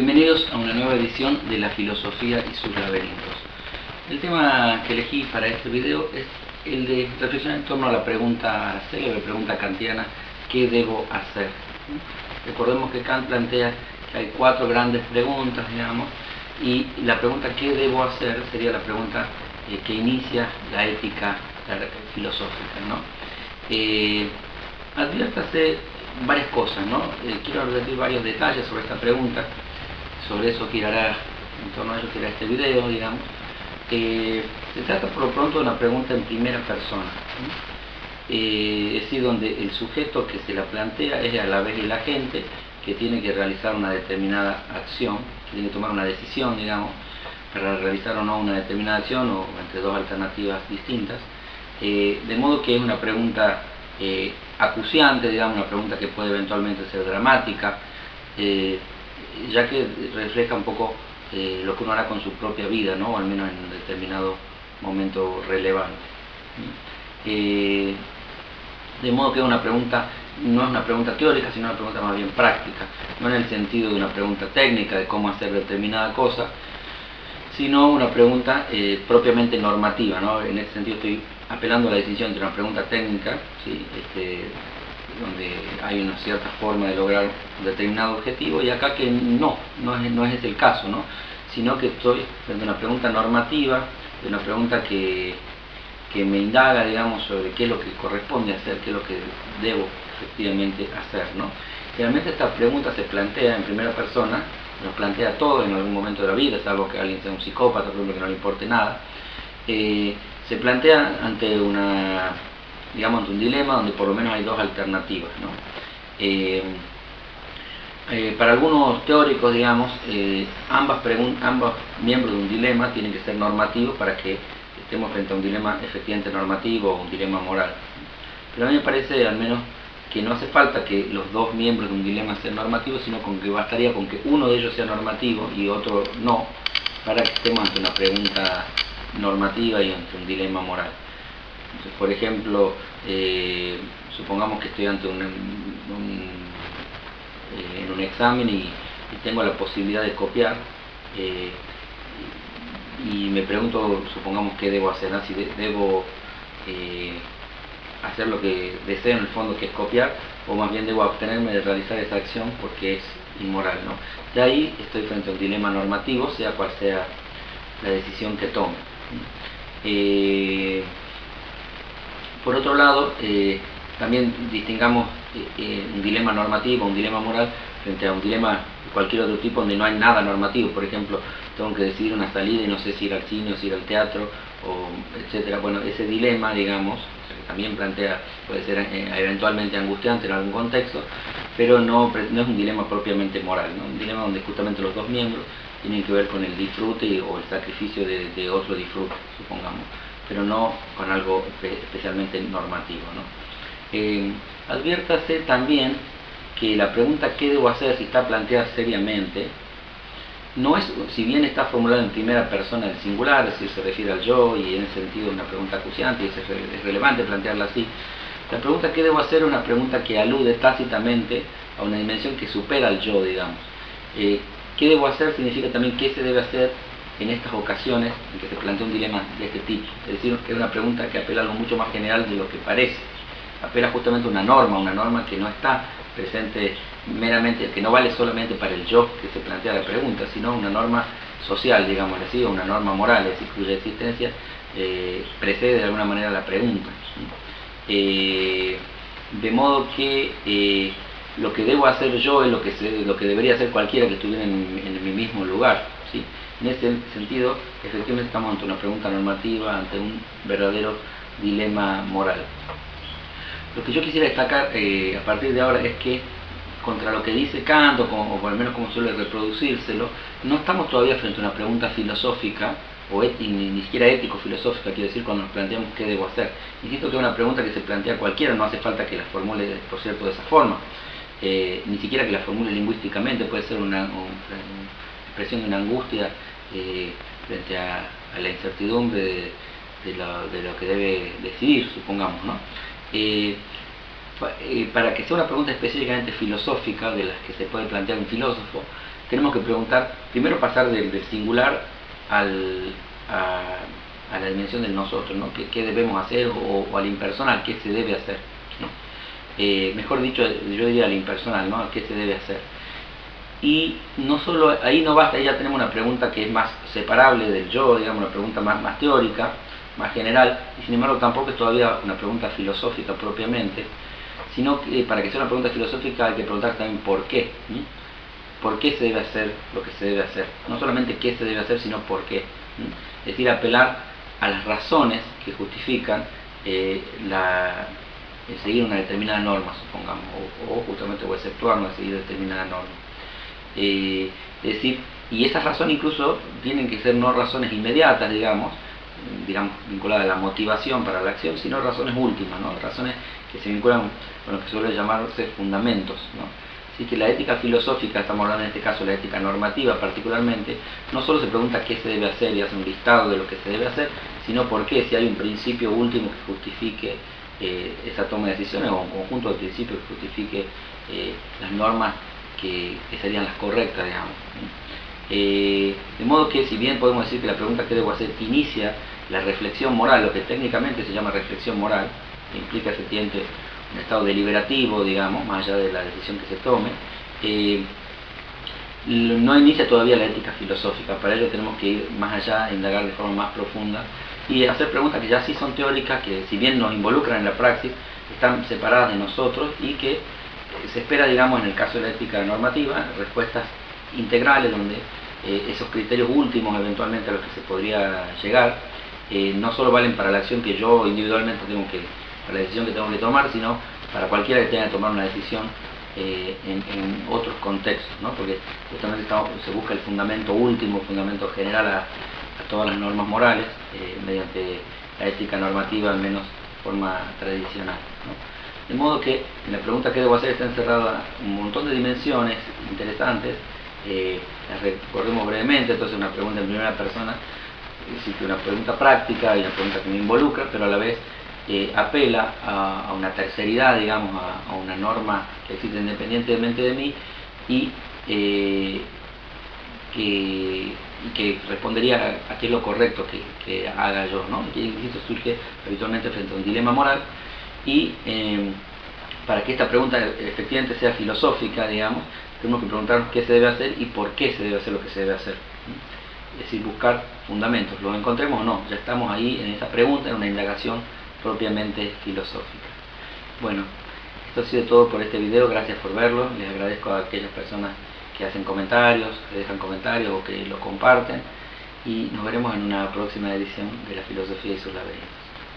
Bienvenidos a una nueva edición de la filosofía y sus laberintos. El tema que elegí para este video es el de reflexionar en torno a la célebre pregunta kantiana: ¿qué debo hacer? Recordemos que Kant plantea que hay cuatro grandes preguntas, digamos, y la pregunta ¿qué debo hacer? Sería la pregunta que inicia la ética filosófica, ¿no? Adviértase varias cosas, ¿no? Quiero advertir varios detalles sobre esta pregunta. Sobre eso girará, en torno a ello girará este video, digamos. Se trata por lo pronto de una pregunta en primera persona, es decir, donde el sujeto que se la plantea es a la vez el agente que tiene que realizar una determinada acción, que tiene que tomar una decisión, digamos, para realizar o no una determinada acción o entre dos alternativas distintas, de modo que es una pregunta acuciante, digamos, una pregunta que puede eventualmente ser dramática, ya que refleja un poco lo que uno hará con su propia vida, ¿no? O al menos en un determinado momento relevante. De modo que una pregunta no es una pregunta teórica, sino una pregunta más bien práctica, no en el sentido de una pregunta técnica de cómo hacer determinada cosa, sino una pregunta propiamente normativa, ¿no? En ese sentido estoy apelando a la distinción entre una pregunta técnica, ¿sí? Donde hay una cierta forma de lograr un determinado objetivo, y acá que no es ese el caso, ¿no? Sino que estoy frente a una pregunta normativa, de una pregunta que me indaga, digamos, sobre qué es lo que corresponde hacer, qué es lo que debo efectivamente hacer, ¿no? Realmente esta pregunta se plantea en primera persona, nos plantea todo en algún momento de la vida, salvo que alguien sea un psicópata, por ejemplo, que no le importe nada. Se plantea ante ante un dilema donde por lo menos hay dos alternativas, ¿no? Para algunos teóricos, digamos, ambos miembros de un dilema tienen que ser normativos para que estemos frente a un dilema efectivamente normativo o un dilema moral. Pero a mí me parece, al menos, que no hace falta que los dos miembros de un dilema sean normativos, sino con que bastaría con que uno de ellos sea normativo y otro no, para que estemos ante una pregunta normativa y ante un dilema moral. Entonces, por ejemplo, supongamos que estoy ante en un examen y tengo la posibilidad de copiar, y me pregunto, supongamos, qué debo hacer, ¿no? Si debo hacer lo que deseo en el fondo, que es copiar, o más bien debo abstenerme de realizar esa acción porque es inmoral, ¿no? De ahí estoy frente a un dilema normativo, sea cual sea la decisión que tome. Por otro lado, también distingamos un dilema normativo, un dilema moral, frente a un dilema de cualquier otro tipo donde no hay nada normativo. Por ejemplo, tengo que decidir una salida y no sé si ir al cine o si ir al teatro, etcétera. Bueno, ese dilema, digamos, que también puede ser eventualmente angustiante en algún contexto, pero no es un dilema propiamente moral, ¿no? Un dilema donde justamente los dos miembros tienen que ver con el disfrute o el sacrificio de otro disfrute, supongamos, pero no con algo especialmente normativo, ¿no? Adviértase también que la pregunta ¿qué debo hacer? Si está planteada seriamente, no es, si bien está formulada en primera persona del singular, es decir, se refiere al yo, y en ese sentido es una pregunta acuciante y es relevante plantearla así. La pregunta ¿qué debo hacer? Es una pregunta que alude tácitamente a una dimensión que supera al yo, digamos. ¿Qué debo hacer? Significa también qué se debe hacer en estas ocasiones en que se plantea un dilema de este tipo. Es decir, que es una pregunta que apela a algo mucho más general de lo que parece. Apela justamente a una norma que no está presente meramente, que no vale solamente para el yo que se plantea la pregunta, sino una norma social, digamos así, o una norma moral, es decir, cuya existencia precede de alguna manera la pregunta. De modo que lo que debo hacer yo es lo que debería hacer cualquiera que estuviera en mi mismo lugar, ¿sí? En ese sentido, efectivamente estamos ante una pregunta normativa, ante un verdadero dilema moral. Lo que yo quisiera destacar a partir de ahora es que, contra lo que dice Kant, o por lo menos como suele reproducírselo, no estamos todavía frente a una pregunta filosófica, ni siquiera ético-filosófica, quiero decir, cuando nos planteamos qué debo hacer. Insisto que es una pregunta que se plantea cualquiera, no hace falta que la formule, por cierto, de esa forma, ni siquiera que la formule lingüísticamente, puede ser una expresión de una angustia frente a la incertidumbre de lo que debe decidir, supongamos, ¿no? Para que sea una pregunta específicamente filosófica, de las que se puede plantear un filósofo, tenemos que preguntar, primero pasar del singular a la dimensión del nosotros, ¿no? ¿Qué debemos hacer? O al impersonal, ¿qué se debe hacer? ¿No? Mejor dicho, yo diría al impersonal, ¿no? ¿Qué se debe hacer? Y no solo, ahí no basta, ahí ya tenemos una pregunta que es más separable del yo, digamos, una pregunta más teórica, más general, y sin embargo tampoco es todavía una pregunta filosófica propiamente, sino que para que sea una pregunta filosófica hay que preguntar también por qué. ¿Sí? ¿Por qué se debe hacer lo que se debe hacer? No solamente qué se debe hacer, sino por qué. ¿Sí? Es decir, apelar a las razones que justifican seguir una determinada norma, supongamos, o justamente o exceptuarnos de seguir determinada norma. Es decir, y esas razones incluso tienen que ser no razones inmediatas, digamos, vinculadas a la motivación para la acción, sino razones últimas, ¿no? Razones que se vinculan con lo que suele llamarse fundamentos, ¿no? Así que la ética filosófica, estamos hablando en este caso de la ética normativa particularmente, no solo se pregunta qué se debe hacer y hace un listado de lo que se debe hacer, sino por qué, si hay un principio último que justifique esa toma de decisiones, o un conjunto de principios que justifique las normas que serían las correctas, digamos. De modo que, si bien podemos decir que la pregunta que debo hacer inicia la reflexión moral, lo que técnicamente se llama reflexión moral, que implica efectivamente un estado deliberativo, digamos, más allá de la decisión que se tome, no inicia todavía la ética filosófica. Para ello tenemos que ir más allá, indagar de forma más profunda y hacer preguntas que ya sí son teóricas, que si bien nos involucran en la praxis, están separadas de nosotros y que se espera, digamos, en el caso de la ética normativa, respuestas integrales donde esos criterios últimos eventualmente a los que se podría llegar no solo valen para la acción que yo individualmente para la decisión que tengo que tomar, sino para cualquiera que tenga que tomar una decisión en otros contextos, ¿no? Porque justamente se busca el fundamento último, fundamento general a todas las normas morales mediante la ética normativa, al menos de forma tradicional, ¿no? De modo que en la pregunta que debo hacer está encerrada un montón de dimensiones interesantes, las recorremos brevemente. Entonces una pregunta en primera persona, existe una pregunta práctica y una pregunta que me involucra, pero a la vez apela a una terceridad, digamos, a una norma que existe independientemente de mí y que respondería a qué es lo correcto que haga yo, ¿no? Y esto surge habitualmente frente a un dilema moral y para que esta pregunta efectivamente sea filosófica, digamos, tenemos que preguntarnos qué se debe hacer y por qué se debe hacer lo que se debe hacer. Es decir, buscar fundamentos, lo encontremos o no, ya estamos ahí en esta pregunta, en una indagación propiamente filosófica. Bueno, esto ha sido todo por este video, gracias por verlo, les agradezco a aquellas personas que hacen comentarios, que dejan comentarios o que lo comparten, y nos veremos en una próxima edición de la filosofía y sus laberintos.